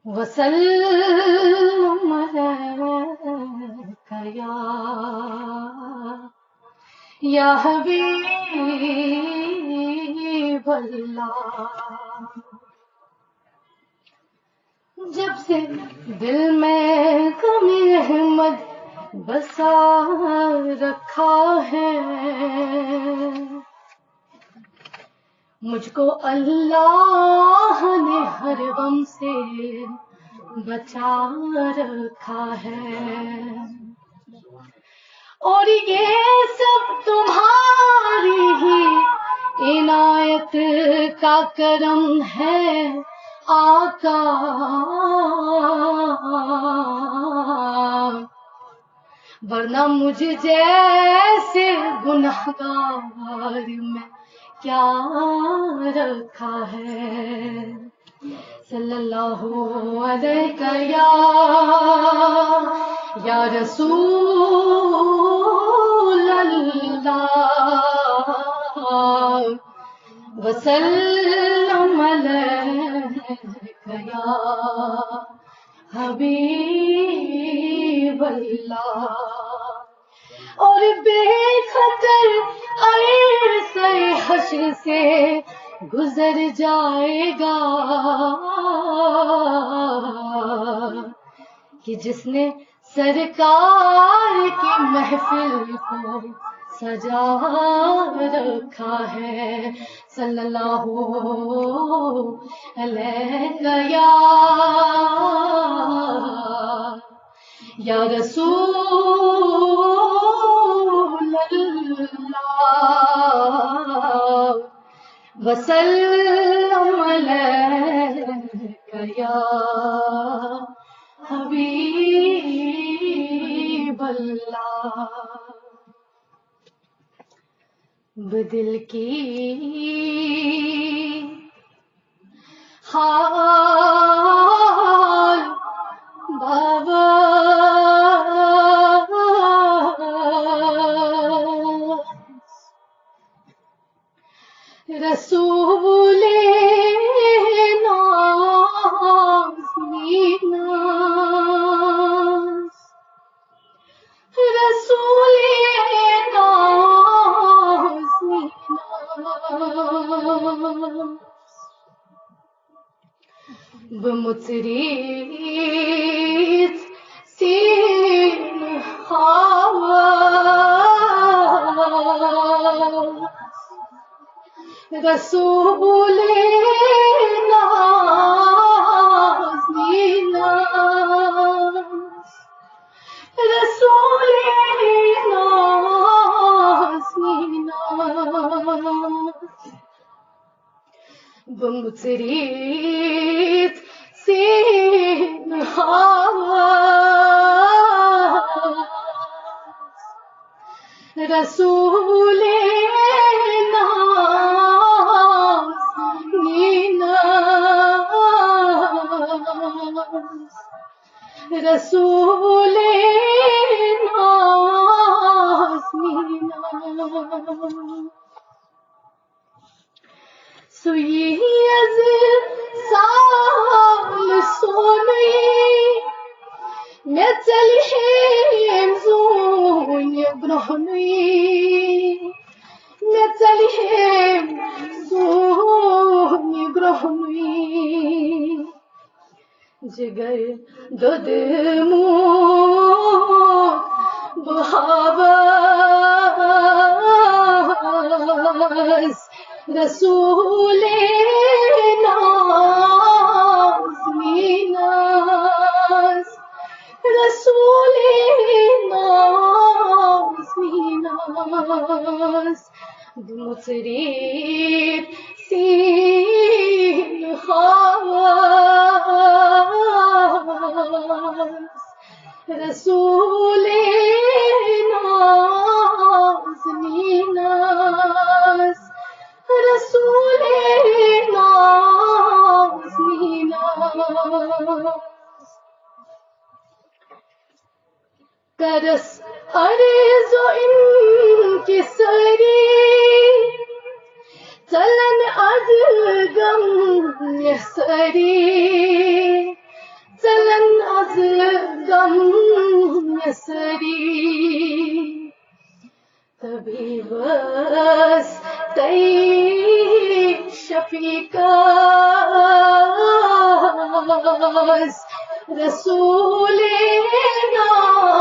वसल्लम अलैका या हबीब अल्लाह। जब से दिल में कमी अहमद बसा रखा है, मुझको अल्लाह ने हर गम से बचा रखा है। और ये सब तुम्हारी ही इनायत का करम है आका। वरना मुझ जैसे गुनहगार में क्या रखा है। सल्लल्लाहु अलैका या रसूल अल्लाह, वसल्लम अलैका या हबीब अल्लाह। और बेखतर अरसे हश्र से गुजर जाएगा कि जिसने सरकार की महफिल को सजा रखा है। सल्लल्लाहु अलैका या रसूल अल्लाह, वसल्लम अलैका या हबीब अल्लाह। दिल की हाल बाबा रसूले नाज़, रसूले नाज़, बमुतरीत सीन रसूले नाज़, रसूले नाज़, बमुतरीत सीन रसूले नाज़, रसूले नाज़। सुई अज़ साल सोनी मैं चली हेम ज़ून ग्रहणी, मैं चली हेम ज़ून ग्रहणी। जिगर दुध मुँह बहावस रसूले नाज़, रसूले नाज़, मुसरीत सीन खावस रसूले नाज़, रसूले नाज़। करस अर्ज़ो इनकी सरी चलन gam yasari zalan az gam yasari tabi bas tay shafiqas Rasool-e Naazninas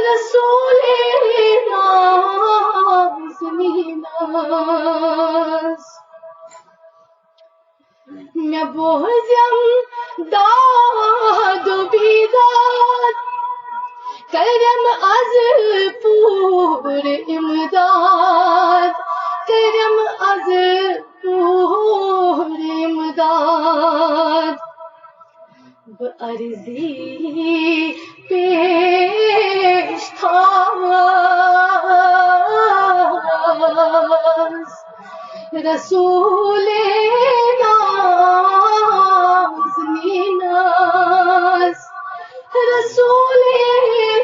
Rasool-e Naazninas मैं बोझम दाद बिदात करम az पूर इमदाद करम az पूर इमदाद अर्जी पेश थावास रसूल-ए नाज़नीनास रसूल-ए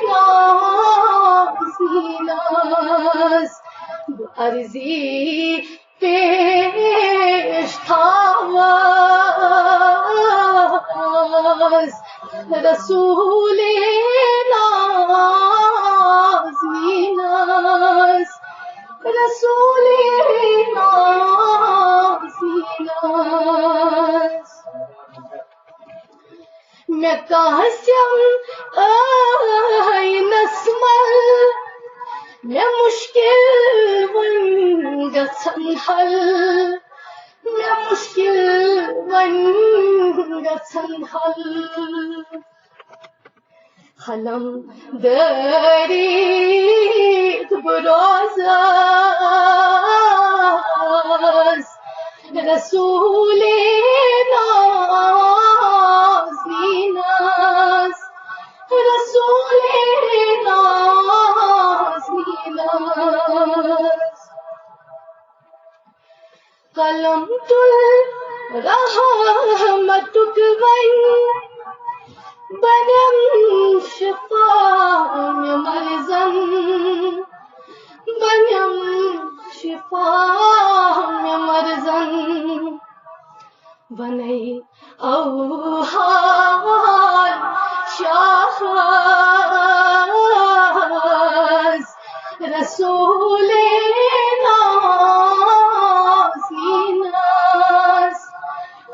नाज़नीनास अर्जी पेश थावास रसूल-ए नाज़नीनास रसूल-ए नाज़नीनास मैं कास्यम नस्मल मैं मुश्किल वन गसन हल मैं मुश्किल वन गसन हल खलम दरीद बरोज़ास रसूल-ए नाज़नीनास रसूल-ए नाज़नीनास कलम तुल रहमतुक वन बनम शिफा में मरज़न बनम शिफा में मरज़न बनई औहार शाहस रसूल-ए नाज़नीनास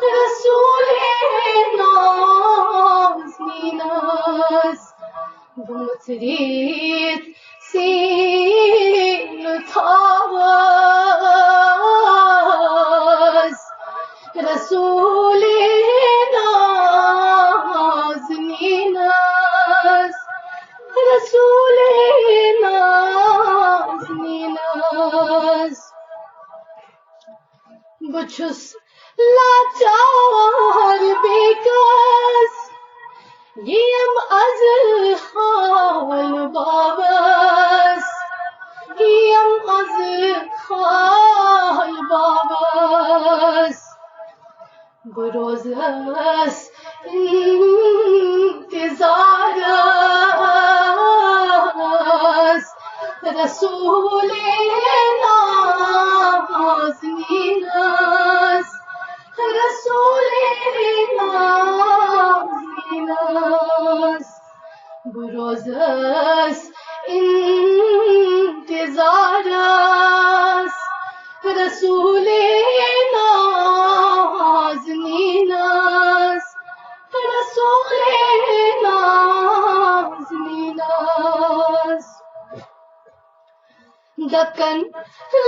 रसूल-ए नाज़नीनास गुमसरीत सीन थावास रसूल-ए नाज़नीनास रसूल-ए नाज़नीनास बछुस लाचार बेकस यम az खाल बाबस यम az खाल बाबस बरोज़स इंतज़ारस रसूल-ए नाज़नीनास रसूल-ए नाज़नीनास बरोज़स इंतज़ारस रसूल-ए नाज़नीनास रसूल-ए नाज़नीनास दक्कन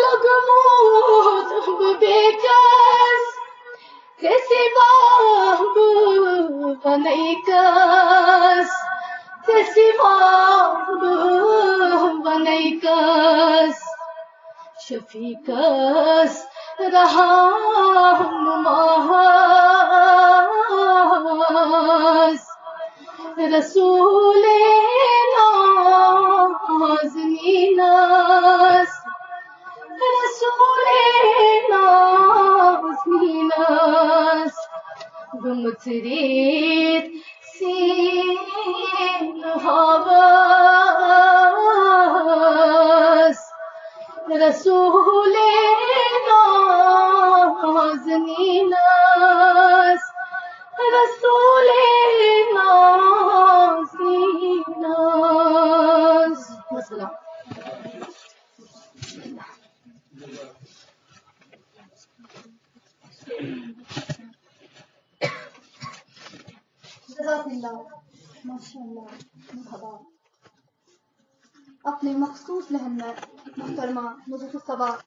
लगमूद बेकस से सिवा बनैकस से सिवा बनैकस शफीकस रहनुमास रसूल-ए नाज़नीनास रसूल-ए नाज़नीनास गुमसरीत सीन हवास रसूले नाज़नीनास, रसूले नाज़नीनास। मसला माशाअल्लाह, मरहबा। अपने मखसूस लहन में मोहतरमा मुझे तो सवा